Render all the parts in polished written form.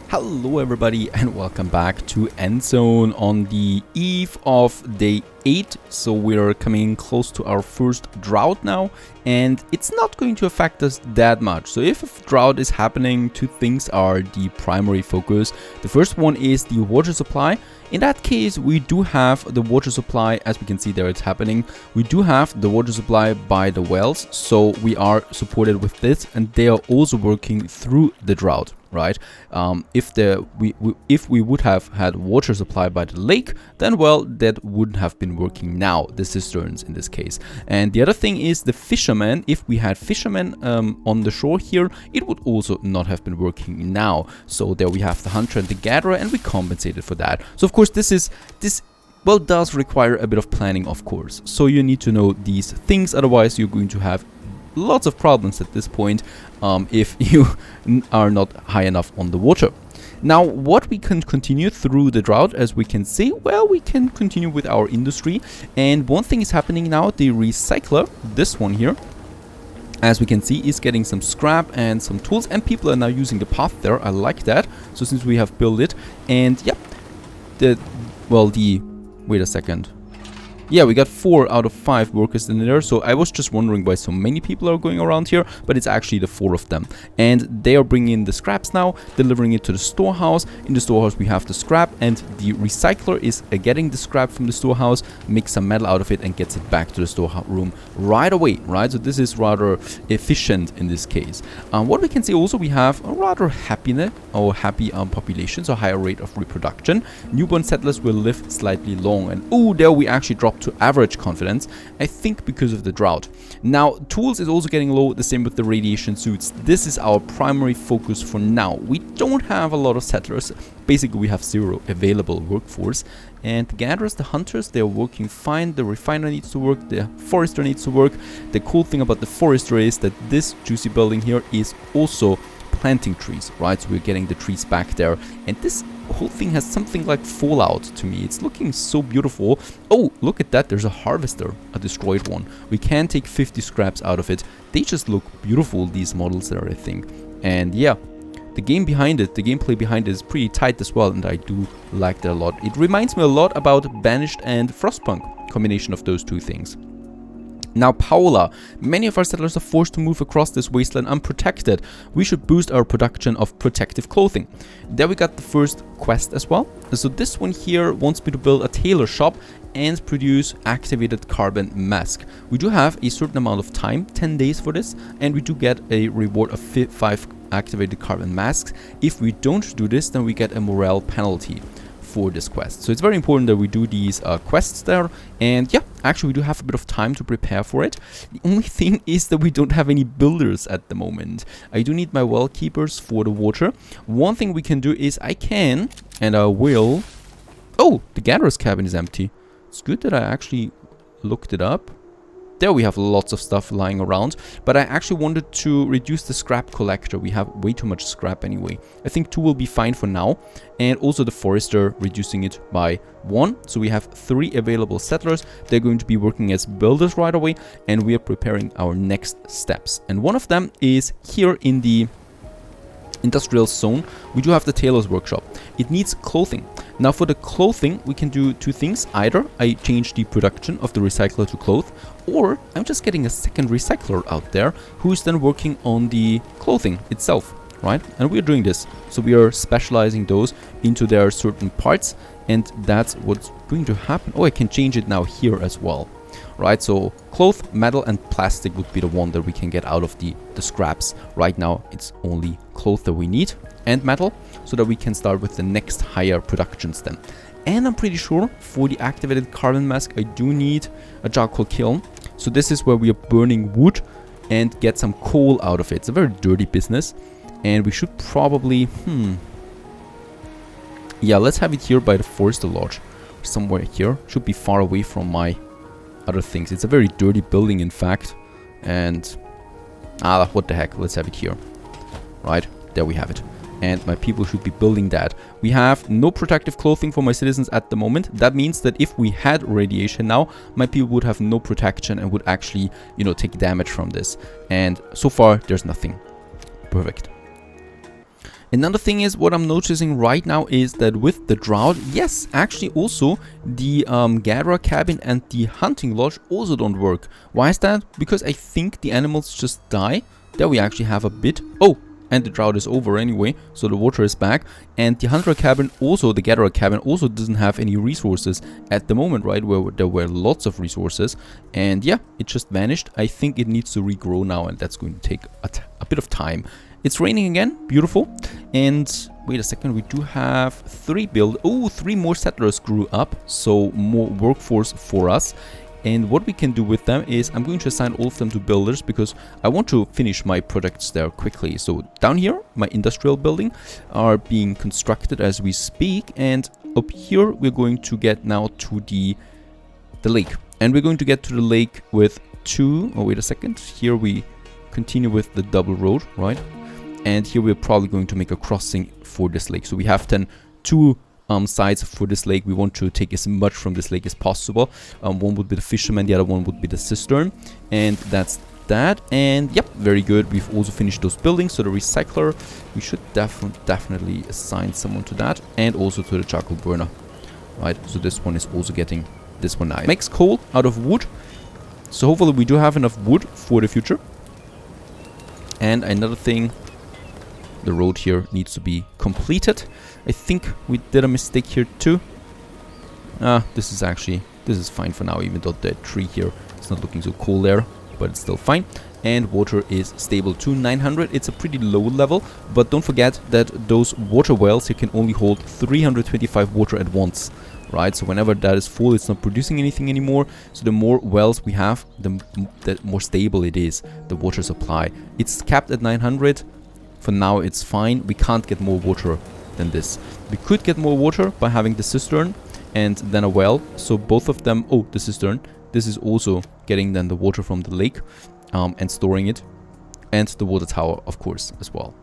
Hello everybody and welcome back to Endzone on the eve of day 8. So we're coming close to our first drought now, and it's not going to affect us that much. So if a drought is happening, two things are the primary focus. The first one is the water supply. In that case, we do have the water supply, as we can see there it's happening. We do have the water supply by the wells, so we are supported with this, and they are also working through the drought. Right? If we would have had water supply by the lake, then well, that wouldn't have been working now, the cisterns in this case. And the other thing is the fishermen. If we had fishermen on the shore here, it would also not have been working now. So there we have the hunter and the gatherer, and we compensated for that. So of course this does require a bit of planning, of course. So you need to know these things, otherwise you're going to have lots of problems at this point if you are not high enough on the water. Now, what we can continue through the drought, as we can see, well, we can continue with our industry. And one thing is happening now, the recycler, this one here, as we can see, is getting some scrap and some tools, and people are now using the path there. I like that. So since we have built it, and yep, wait a second. Yeah, we got 4 out of 5 workers in there, so I was just wondering why so many people are going around here, but it's actually the 4 of them. And they are bringing in the scraps now, delivering it to the storehouse. In the storehouse we have the scrap, and the recycler is getting the scrap from the storehouse, makes some metal out of it, and gets it back to the storeroom right away, right? So this is rather efficient in this case. What we can see also, we have a rather happy population, so higher rate of reproduction. Newborn settlers will live slightly long, and oh, there we actually dropped to average confidence, I think because of the drought. Now, tools is also getting low, the same with the radiation suits. This is our primary focus for now. We don't have a lot of settlers. Basically, we have 0 available workforce. And the gatherers, the hunters, they're working fine. The refiner needs to work, the forester needs to work. The cool thing about the forester is that this juicy building here is also planting trees, right? So we're getting the trees back there, and this whole thing has something like Fallout to me. It's looking so beautiful. Oh, look at that, there's a harvester, a destroyed one. We can take 50 scraps out of it. They just look beautiful, these models there, I think. And yeah, the gameplay behind it is pretty tight as well, and I do like that a lot. It reminds me a lot about Banished and Frostpunk, combination of those two things. Now, Paola, many of our settlers are forced to move across this wasteland unprotected. We should boost our production of protective clothing. There we got the first quest as well. So this one here wants me to build a tailor shop and produce activated carbon mask. We do have a certain amount of time, 10 days for this, and we do get a reward of 5 activated carbon masks. If we don't do this, then we get a morale penalty for this quest. So it's very important that we do these quests there, and yeah, actually we do have a bit of time to prepare for it. The only thing is that we don't have any builders at the moment. I do need my well keepers for the water. One thing we can do is I can, and I will... Oh, the gatherer's cabin is empty. It's good that I actually looked it up. There we have lots of stuff lying around, but I actually wanted to reduce the scrap collector. We have way too much scrap anyway. I think 2 will be fine for now, and also the forester, reducing it by 1. So we have 3 available settlers. They're going to be working as builders right away, and we are preparing our next steps. And one of them is here in the industrial zone. We do have the tailor's workshop. It needs clothing. Now for the clothing, we can do 2 things. Either I change the production of the recycler to cloth, or I'm just getting a second recycler out there who's then working on the clothing itself, right? And we're doing this. So we are specializing those into their certain parts, and that's what's going to happen. Oh, I can change it now here as well. Right, so cloth, metal, and plastic would be the one that we can get out of the scraps. Right now, it's only cloth that we need, and metal, so that we can start with the next higher productions then. And I'm pretty sure for the activated carbon mask, I do need a charcoal kiln. So this is where we are burning wood and get some coal out of it. It's a very dirty business, and we should probably... Yeah, let's have it here by the forester lodge. Somewhere here. Should be far away from my other things. It's a very dirty building, in fact, and what the heck, let's have it here. Right, there we have it. And my people should be building that. We have no protective clothing for my citizens at the moment. That means that if we had radiation now, my people would have no protection and would actually, you know, take damage from this. And so far, there's nothing. Perfect. Another thing is, what I'm noticing right now is that with the drought, yes, actually also the gatherer cabin and the hunting lodge also don't work. Why is that? Because I think the animals just die. There we actually have a bit. Oh, and the drought is over anyway, so the water is back. And the hunter cabin also, the gatherer cabin also doesn't have any resources at the moment, right? Where there were lots of resources. And yeah, it just vanished. I think it needs to regrow now, and that's going to take a bit of time. It's raining again, beautiful. And wait a second, we do have 3 more settlers grew up, so more workforce for us. And what we can do with them is, I'm going to assign all of them to builders because I want to finish my products there quickly. So down here, my industrial building are being constructed as we speak, and up here we're going to get now to the lake. And we're going to get to the lake with 2, oh wait a second, here we continue with the double road, right? And here we're probably going to make a crossing for this lake. So we have then 2 sides for this lake. We want to take as much from this lake as possible. One would be the fisherman, the other one would be the cistern. And that's that. And yep, very good. We've also finished those buildings. So the recycler, we should definitely assign someone to that. And also to the charcoal burner. Right, so this one is also getting this one now. Makes coal out of wood. So hopefully we do have enough wood for the future. And another thing, the road here needs to be completed. I think we did a mistake here too. This is fine for now, even though the tree here is not looking so cool there, but it's still fine. And water is stable to 900. It's a pretty low level, but don't forget that those water wells here can only hold 325 water at once, right? So whenever that is full, it's not producing anything anymore. So the more wells we have, the more stable it is, the water supply. It's capped at 900. For now, it's fine. We can't get more water than this. We could get more water by having the cistern and then a well. So both of them... Oh, the cistern. This is also getting then the water from the lake and storing it. And the water tower, of course, as well.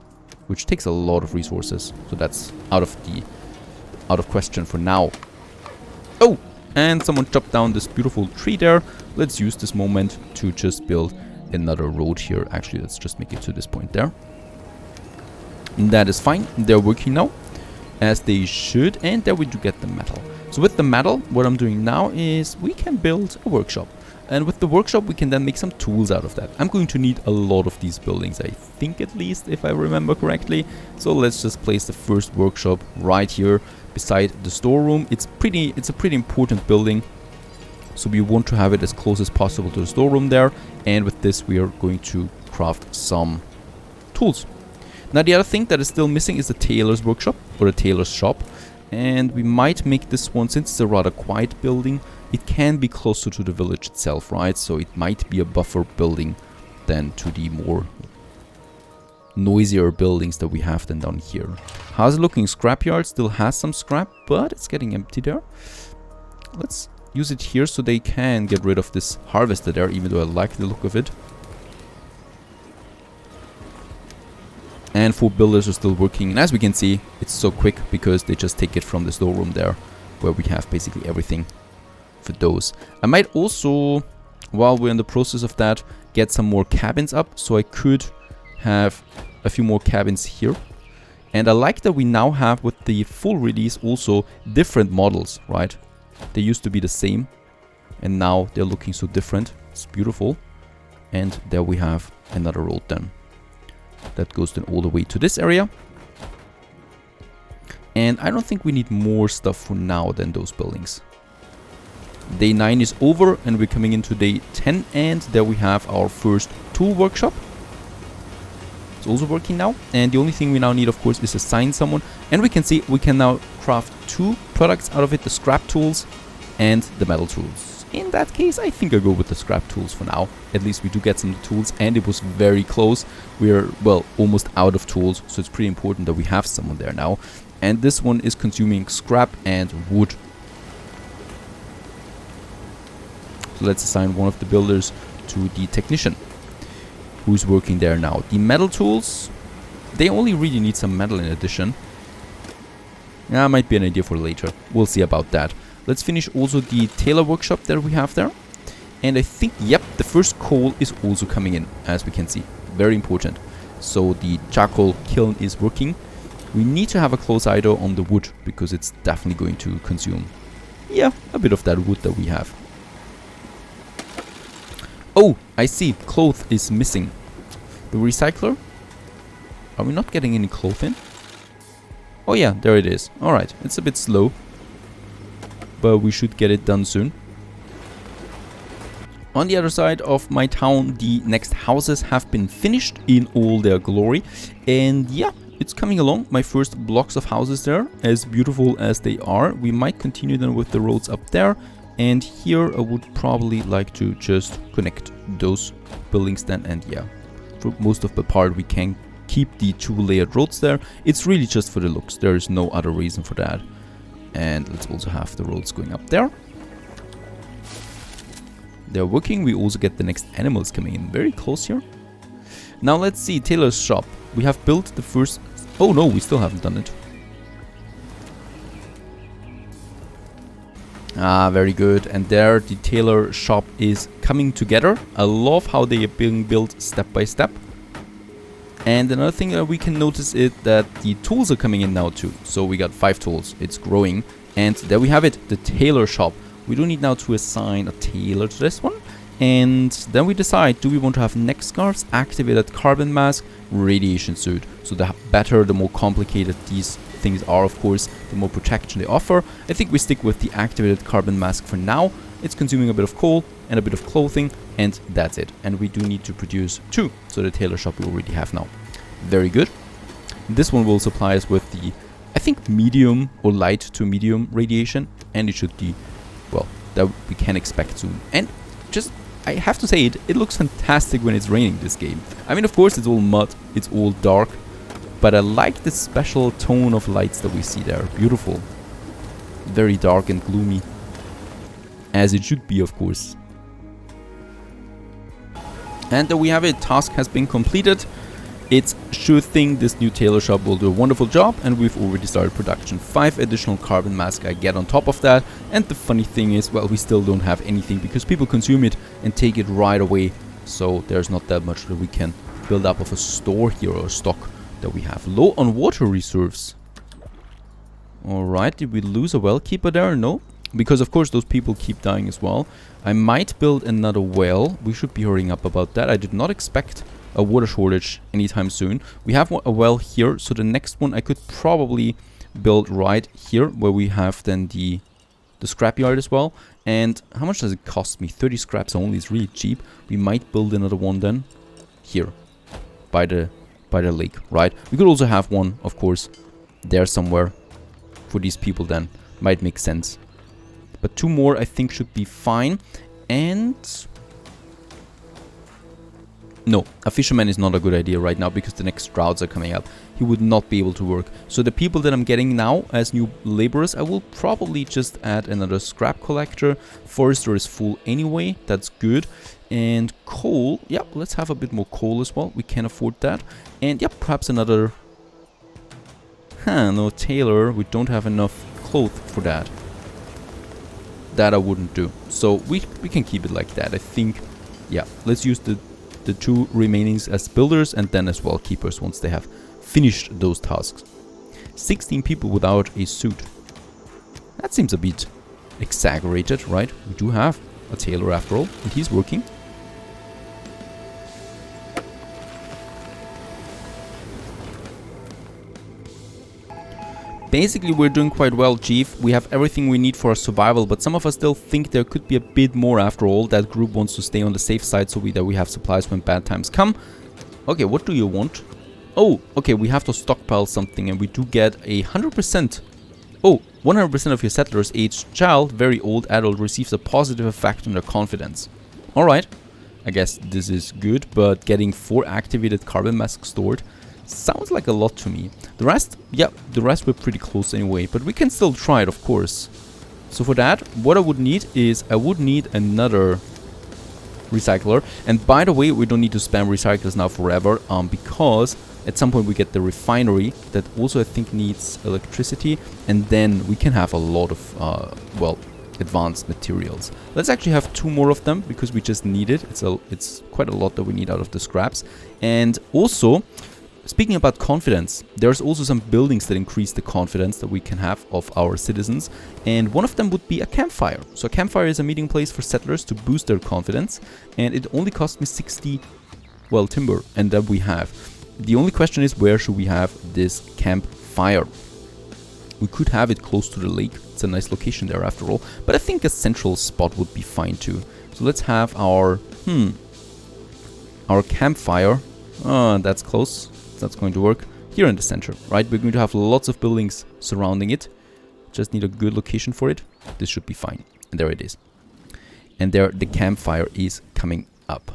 Which takes a lot of resources. So that's out of question for now. Oh! And someone chopped down this beautiful tree there. Let's use this moment to just build another road here. Actually, let's just make it to this point there. That is fine. They're working now as they should, and there we do get the metal. So with the metal, what I'm doing now is we can build a workshop, and with the workshop we can then make some tools out of that. I'm going to need a lot of these buildings, I think, at least, if I remember correctly. So let's just place the first workshop right here beside the storeroom. It's a pretty important building, so we want to have it as close as possible to the storeroom there. And with this we are going to craft some tools. Now the other thing that is still missing is the tailor's workshop, or the tailor's shop. And we might make this one, since it's a rather quiet building, it can be closer to the village itself, right? So it might be a buffer building than to the more noisier buildings that we have then down here. How's it looking? Scrapyard still has some scrap, but it's getting empty there. Let's use it here so they can get rid of this harvester there, even though I like the look of it. And 4 builders are still working, and as we can see, it's so quick because they just take it from the storeroom there, where we have basically everything for those. I might also, while we're in the process of that, get some more cabins up, so I could have a few more cabins here. And I like that we now have, with the full release, also different models, right? They used to be the same, and now they're looking so different. It's beautiful. And there we have another road then. That goes then all the way to this area. And I don't think we need more stuff for now than those buildings. Day 9 is over and we're coming into day 10, and there we have our first tool workshop. It's also working now, and the only thing we now need, of course, is assign someone. And we can see we can now craft 2 products out of it, the scrap tools and the metal tools. In that case, I think I'll go with the scrap tools for now. At least we do get some tools, and it was very close. We're, well, almost out of tools, so it's pretty important that we have someone there now. And this one is consuming scrap and wood. So let's assign one of the builders to the technician, who's working there now. The metal tools, they only really need some metal in addition. Yeah, might be an idea for later. We'll see about that. Let's finish also the tailor workshop that we have there. And I think, yep, the first coal is also coming in, as we can see. Very important. So the charcoal kiln is working. We need to have a close eye though on the wood, because it's definitely going to consume, yeah, a bit of that wood that we have. Oh, I see, cloth is missing. The recycler? Are we not getting any cloth in? Oh yeah, there it is. Alright, it's a bit slow, but we should get it done soon. On the other side of my town, the next houses have been finished in all their glory. And yeah, it's coming along. My first blocks of houses there, as beautiful as they are. We might continue then with the roads up there. And here I would probably like to just connect those buildings then. And yeah, for most of the part we can keep the 2-layered roads there. It's really just for the looks. There is no other reason for that. And let's also have the roads going up there. They're working. We also get the next animals coming in very close here. Now let's see, tailor's shop. We have built the first... Oh no, we still haven't done it. Ah, very good. And there the tailor shop is coming together. I love how they are being built step by step. And another thing that we can notice is that the tools are coming in now too. So we got 5 tools. It's growing. And there we have it, the tailor shop. We don't need now to assign a tailor to this one. And then we decide, do we want to have neck scarves, activated carbon mask, radiation suit. So the better, the more complicated these things are, of course, the more protection they offer. I think we stick with the activated carbon mask for now. It's consuming a bit of coal and a bit of clothing, and that's it. And we do need to produce 2. So the tailor shop we already have now. Very good. This one will supply us with the, I think, medium or light to medium radiation, and it should be, well, that we can expect soon. And just, I have to say, it looks fantastic when it's raining, this game. I mean, of course, it's all mud, it's all dark, but I like the special tone of lights that we see there. Beautiful. Very dark and gloomy. As it should be, of course. And there we have it. Task has been completed. It's sure thing this new tailor shop will do a wonderful job, and we've already started production. 5 additional carbon masks I get on top of that. And the funny thing is, well, we still don't have anything because people consume it and take it right away. So there's not that much that we can build up of a store here or stock that we have. Low on water reserves. Alright, did we lose a well keeper there? No. Because of course those people keep dying as well. I might build another well. We should be hurrying up about that. I did not expect a water shortage anytime soon. We have a well here, so the next one I could probably build right here, where we have then the scrapyard as well. And how much does it cost me? 30 scraps only is really cheap. We might build another one then here by the lake, right? We could also have one, of course, there somewhere for these people then. Might make sense. But 2 more I think should be fine. And no, a fisherman is not a good idea right now because the next droughts are coming up. He would not be able to work. So the people that I'm getting now as new laborers, I will probably just add another scrap collector. Forester is full anyway, that's good. And coal, yeah, let's have a bit more coal as well. We can afford that. And yeah, perhaps another... no, tailor, we don't have enough cloth for that. That I wouldn't do. So we can keep it like that. I think, yeah, let's use the 2 remainings as builders and then as well keepers once they have finished those tasks. 16 people without a suit. That seems a bit exaggerated, right? We do have a tailor after all, and he's working. Basically, we're doing quite well, Chief. We have everything we need for our survival, but some of us still think there could be a bit more after all. That group wants to stay on the safe side so that we have supplies when bad times come. Okay, what do you want? Oh, okay, we have to stockpile something, and we do get 100%. Oh, 100% of your settlers aged child, very old adult, receives a positive effect on their confidence. Alright, I guess this is good, but getting 4 activated carbon masks stored sounds like a lot to me. The rest, yeah, the rest we're pretty close anyway, but we can still try it, of course. So for that, what I would need is, I would need another recycler. And by the way, we don't need to spam recyclers now forever, because at some point we get the refinery that also I think needs electricity, and then we can have a lot of, well, advanced materials. Let's actually have 2 more of them because we just need it. It's quite a lot that we need out of the scraps. And also, speaking about confidence, there's also some buildings that increase the confidence that we can have of our citizens, and one of them would be a campfire. So a campfire is a meeting place for settlers to boost their confidence, and it only cost me 60, well, timber, and that we have. The only question is, where should we have this campfire? We could have it close to the lake. It's a nice location there after all, but I think a central spot would be fine too. So let's have our campfire. That's close. That's going to work here in the center, right? We're going to have lots of buildings surrounding it. Just need a good location for it. This should be fine. And there it is. And there the campfire is coming up.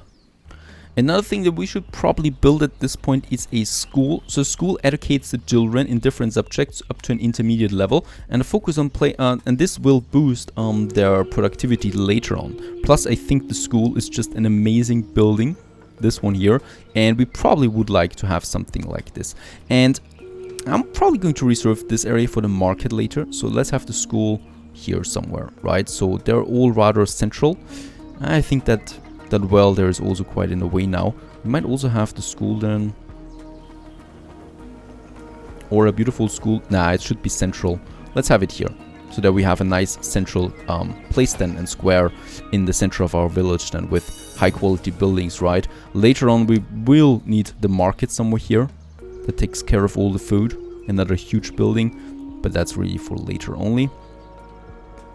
Another thing that we should probably build at this point is a school. So school educates the children in different subjects up to an intermediate level, and a focus on play, and this will boost their productivity later on. Plus, I think the school is just an amazing building, this one here, and we probably would like to have something like this. And I'm probably going to reserve this area for the market later. So let's have the school here somewhere, right? So they're all rather central. I think that well there is also quite in the way now. We might also have the school then, or a beautiful school. Nah, it should be central. Let's have it here, so that we have a nice central place then and square in the center of our village then, with high quality buildings, right? Later on we will need the market somewhere here that takes care of all the food. Another huge building, but that's really for later only.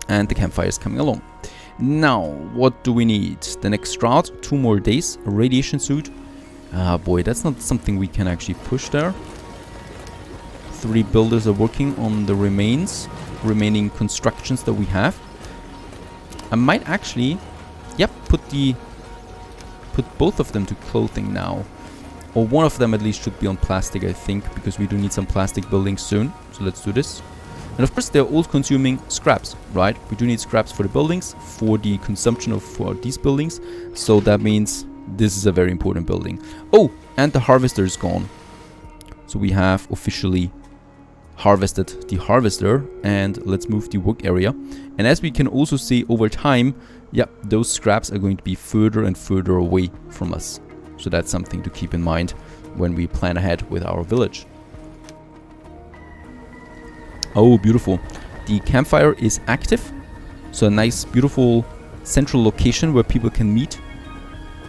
And the campfire is coming along. Now, what do we need? The next drought, 2 more days, a radiation suit. Ah, boy, that's not something we can actually push there. 3 builders are working on the remaining constructions that we have. I might actually, yep, put both of them to clothing now. Or one of them at least should be on plastic, I think, because we do need some plastic buildings soon. So let's do this. And of course, they're all consuming scraps, right? We do need scraps for the buildings, for the consumption for these buildings. So that means this is a very important building. Oh, and the harvester is gone. So we have officially harvested the harvester, and let's move the work area. And as we can also see over time, yeah, those scraps are going to be further and further away from us. So that's something to keep in mind when we plan ahead with our village. Oh, beautiful. The campfire is active. So a nice, beautiful central location where people can meet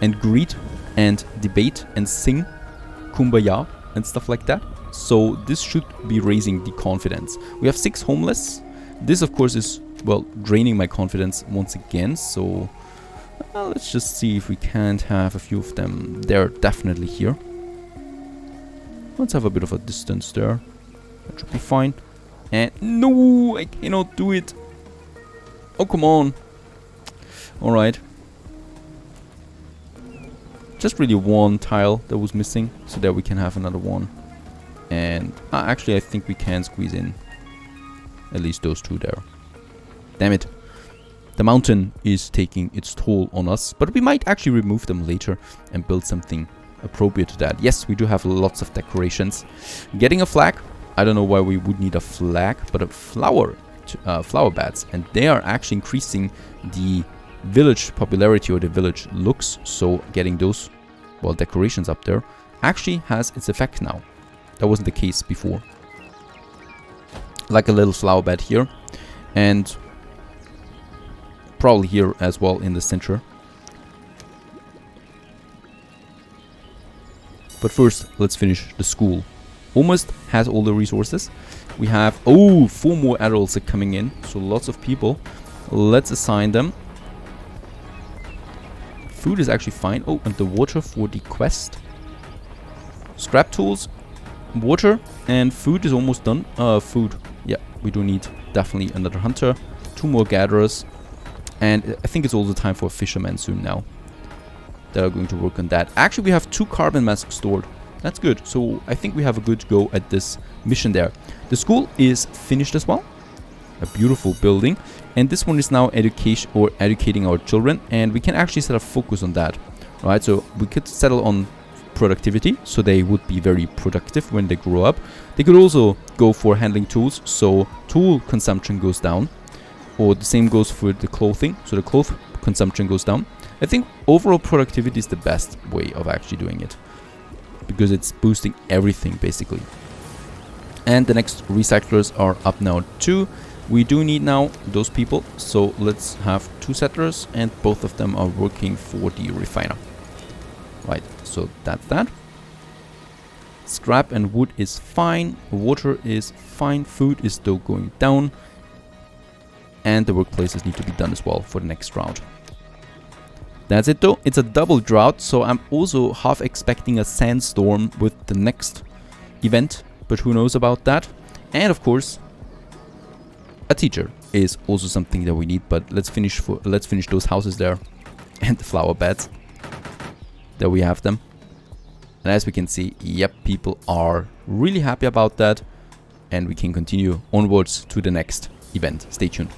and greet and debate and sing Kumbaya and stuff like that. So this should be raising the confidence. We have 6 homeless. This, of course, is, well, draining my confidence once again. So let's just see if we can't have a few of them. They're definitely here. Let's have a bit of a distance there. That should be fine. And no, I cannot do it. Oh, come on. Alright. Just really one tile that was missing, so that we can have another one. And actually, I think we can squeeze in at least those 2 there. Damn it. The mountain is taking its toll on us, but we might actually remove them later and build something appropriate to that. Yes, we do have lots of decorations. Getting a flag. I don't know why we would need a flag, but a flower beds, and they are actually increasing the village popularity or the village looks. So getting those, well, decorations up there actually has its effect now. That wasn't the case before. Like a little flower bed here, and probably here as well in the center. But first, let's finish the school. Almost has all the resources. We have, oh, 4 more adults are coming in, so lots of people. Let's assign them. Food is actually fine. Oh, and the water for the quest. Scrap tools, water, and food is almost done. Food, yeah, we do need definitely another hunter, 2 more gatherers, and I think it's also time for a fisherman soon now. They are going to work on that. Actually, we have 2 carbon masks stored. That's good. So I think we have a good go at this mission there. The school is finished as well. A beautiful building. And this one is now educating our children. And we can actually set a focus on that. Right? So we could settle on productivity. So they would be very productive when they grow up. They could also go for handling tools. So tool consumption goes down. Or the same goes for the clothing. So the cloth consumption goes down. I think overall productivity is the best way of actually doing it. because it's boosting everything basically. And the next recyclers are up now too. We do need now those people, so let's have 2 settlers, and both of them are working for the refiner. Right, so that's that. Scrap and wood is fine, water is fine, food is still going down, and the workplaces need to be done as well for the next drought. That's it though, it's a double drought, so I'm also half expecting a sandstorm with the next event, but who knows about that. And of course, a teacher is also something that we need, but let's finish those houses there and the flower beds. There we have them. And as we can see, yep, people are really happy about that, and we can continue onwards to the next event. Stay tuned.